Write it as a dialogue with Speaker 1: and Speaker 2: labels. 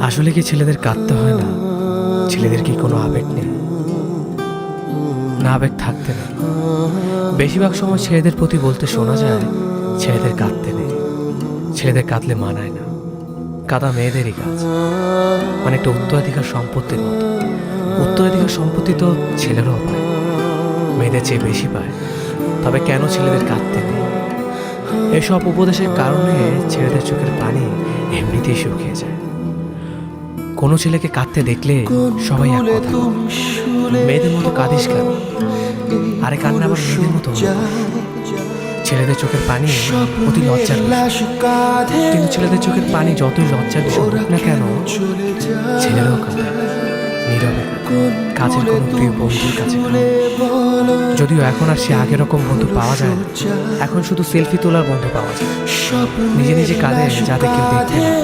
Speaker 1: আসলে কি ছেলেদের কাঁদতে হয় না? ছেলেদের কি কোনো আবেগ নেই? না, আবেগ থাকতে নেই। বেশিরভাগ সময় ছেলেদের প্রতি বলতে শোনা যায়, ছেলেদের কাঁদতে নেই, ছেলেদের কাঁদলে মানায় না, কাঁদা মেয়েদেরই কাজ। মানে একটা উত্তরাধিকার সম্পত্তির মতো। উত্তরাধিকার সম্পত্তি তো ছেলেরাও পায়, মেয়েদের চেয়ে বেশি পায়। তবে কেন ছেলেদের কাঁদতে নেই? এসব উপদেশের কারণে ছেলেদের চোখের পানি এমনিতেই শুকিয়ে যায়। কোনো ছেলেকে কাঁদতে দেখলে সবাই এক কথা বলে, মেয়েদের মতো কাঁদিস কেন? আরে কান্না আবার মেয়েদের মতো হলো কেন? ছেলেদের চোখের পানি অতি লজ্জার বিষয়। কিন্তু ছেলেদের চোখের পানি যতই লজ্জার বিষয় হোক না কেন, ছেলেরাও কাঁদে, নীরবে কাঁদে, কাছের কোনো প্রিয় বন্ধুর কাছে কাঁদে। যদিও এখন আর সে আগের রকম বন্ধু পাওয়া যায় না, এখন শুধু সেলফি তোলার বন্ধু পাওয়া যায়। নিজে নিজে কাঁদে যাতে কেউ দেখতে না পায়।